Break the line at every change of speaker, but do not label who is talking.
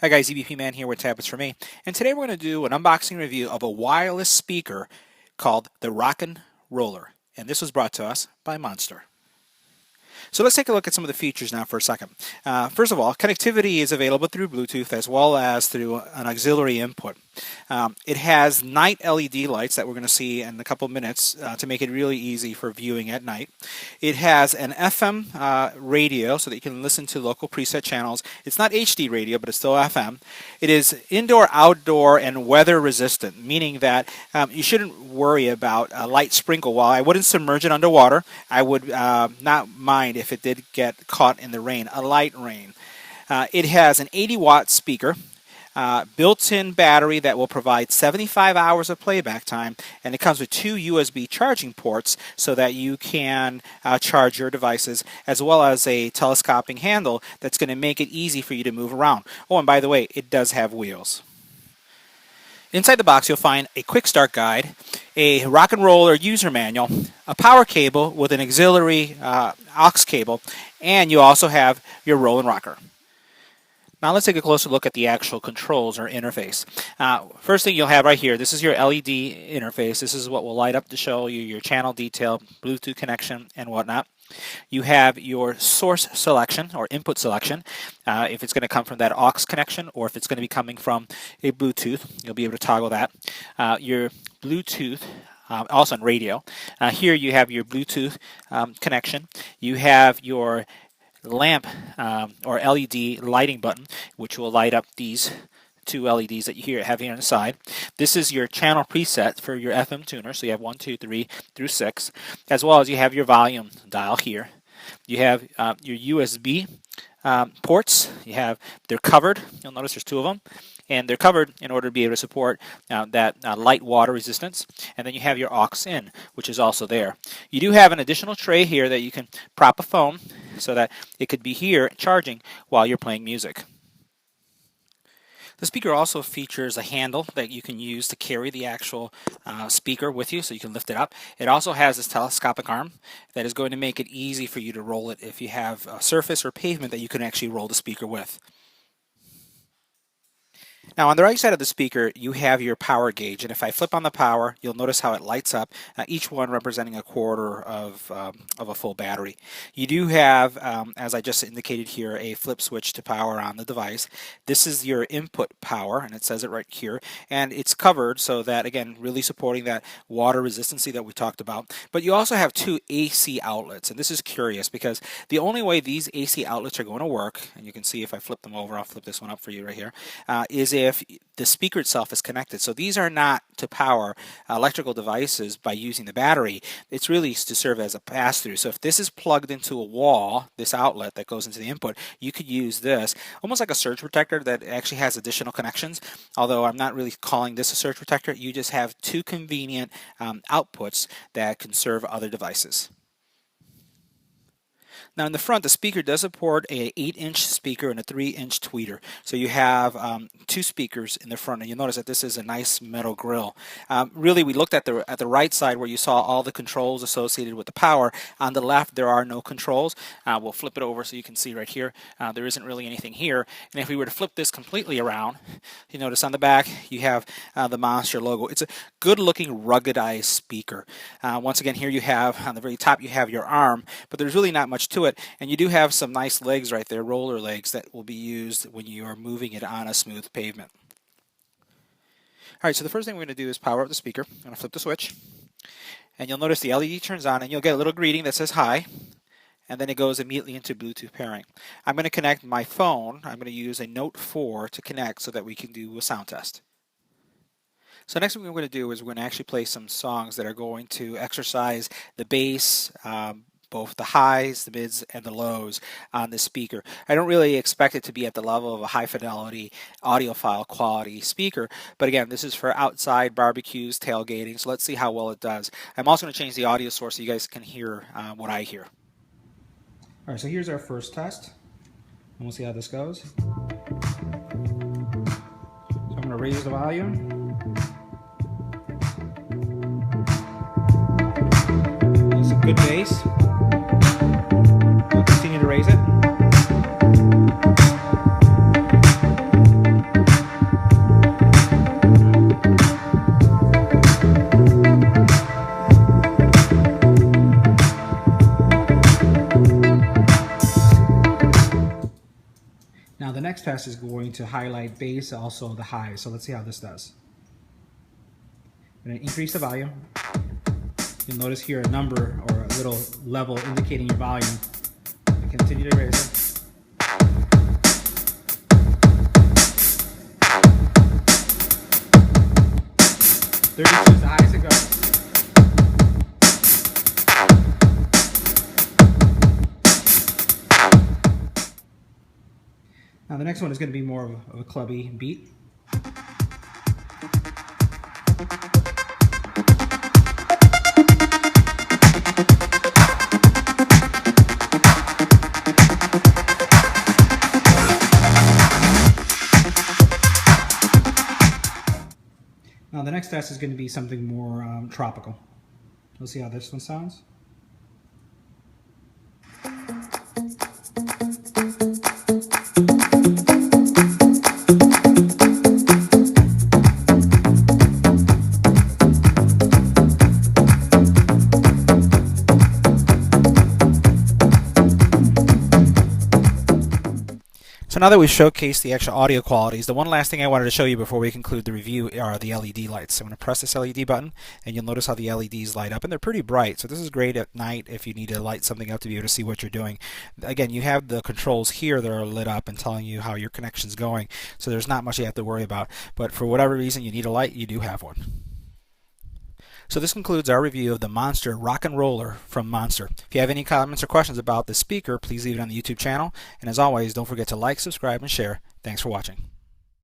Hi guys, EBPMAN here with Tablets for Me, and today we're going to do an unboxing review of a wireless speaker called the Rockin Roller, and this was brought to us by Monster. So let's take a look at some of the features now for a second. First of all, connectivity is available through Bluetooth as well as through an auxiliary input. It has night LED lights that we're going to see in a couple of minutes to make it really easy for viewing at night. It has an FM radio so that you can listen to local preset channels. It's not HD radio, but it's still FM. It is indoor, outdoor, and weather resistant, meaning that you shouldn't worry about a light sprinkle. While I wouldn't submerge it underwater, I would not mind if it did get caught in the rain, a light rain. It has an 80-watt speaker, built-in battery that will provide 75 hours of playback time, and it comes with 2 USB charging ports so that you can charge your devices, as well as a telescoping handle that's going to make it easy for you to move around. Oh, and by the way, it does have wheels. Inside the box, you'll find a quick start guide, a rock and roller user manual, a power cable with an auxiliary aux cable, and you also have your roll and rocker. Now let's take a closer look at the actual controls or interface. First thing you'll have right here, this is your LED interface. This is what will light up to show you your channel detail, Bluetooth connection, and whatnot. You have your source selection or input selection, if it's going to come from that aux connection or if it's going to be coming from a Bluetooth. You'll be able to toggle that. Your Bluetooth, also on radio. Here you have your Bluetooth connection. You have your lamp or LED lighting button, which will light up these 2 LEDs that you have here on the side. This is your channel preset for your FM tuner, so you have 1, 2, 3 through 6, as well as you have your volume dial here. You have your USB ports. They're covered. You'll notice there's 2 of them, and they're covered in order to be able to support that light water resistance. And then you have your aux in, which is also there. You do have an additional tray here that you can prop a phone so that it could be here charging while you're playing music. The speaker also features a handle that you can use to carry the actual speaker with you, so you can lift it up. It also has this telescopic arm that is going to make it easy for you to roll it if you have a surface or pavement that you can actually roll the speaker with. Now on the right side of the speaker you have your power gauge, and if I flip on the power you'll notice how it lights up, each one representing a quarter of a full battery. You do have, as I just indicated here, a flip switch to power on the device. This is your input power, and it says it right here, and it's covered so that, again, really supporting that water resistancy that we talked about. But you also have 2 AC outlets, and this is curious because the only way these AC outlets are going to work, and you can see if I flip them over, I'll flip this one up for you right here, is if the speaker itself is connected. So these are not to power electrical devices by using the battery. It's really to serve as a pass-through. So if this is plugged into a wall, this outlet that goes into the input, you could use this almost like a surge protector that actually has additional connections. Although I'm not really calling this a surge protector, you just have 2 convenient outputs that can serve other devices. Now in the front, the speaker does support an 8-inch speaker and a 3-inch tweeter. So you have 2 speakers in the front, and you'll notice that this is a nice metal grill. Really, we looked at the right side where you saw all the controls associated with the power. On the left, there are no controls. We'll flip it over so you can see right here. There isn't really anything here. And if we were to flip this completely around, you notice on the back you have the Monster logo. It's a good-looking, ruggedized speaker. Once again, here you have on the very top you have your arm, but there's really not much to it. And you do have some nice legs right there, roller legs, that will be used when you are moving it on a smooth pavement. Alright, so the first thing we're going to do is power up the speaker. I'm going to flip the switch, and you'll notice the LED turns on, and you'll get a little greeting that says hi, and then it goes immediately into Bluetooth pairing. I'm going to connect my phone. I'm going to use a Note 4 to connect so that we can do a sound test. So next thing we're going to do is we're going to actually play some songs that are going to exercise the bass, both the highs, the mids, and the lows on the speaker. I don't really expect it to be at the level of a high fidelity audiophile quality speaker, but again, this is for outside barbecues, tailgating, so let's see how well it does. I'm also going to change the audio source so you guys can hear what I hear. Alright, so here's our first test, and we'll see how this goes. So I'm going to raise the volume. It's a good bass. We'll continue to raise it. Now the next test is going to highlight bass, also the high. So let's see how this does. I'm going to increase the volume. You'll notice here a number or a little level indicating your volume. I continue to raise it. 32 is the highest it goes. Now the next one is going to be more of a clubby beat. Now the next test is going to be something more tropical. Let's see how this one sounds. So now that we've showcased the actual audio qualities, the one last thing I wanted to show you before we conclude the review are the LED lights. So I'm going to press this LED button, and you'll notice how the LEDs light up, and they're pretty bright. So this is great at night if you need to light something up to be able to see what you're doing. Again, you have the controls here that are lit up and telling you how your connection's going, so there's not much you have to worry about. But for whatever reason you need a light, you do have one. So this concludes our review of the Monster Rockin' Roller from Monster. If you have any comments or questions about the speaker, please leave it on the YouTube channel. And as always, don't forget to like, subscribe, and share. Thanks for watching.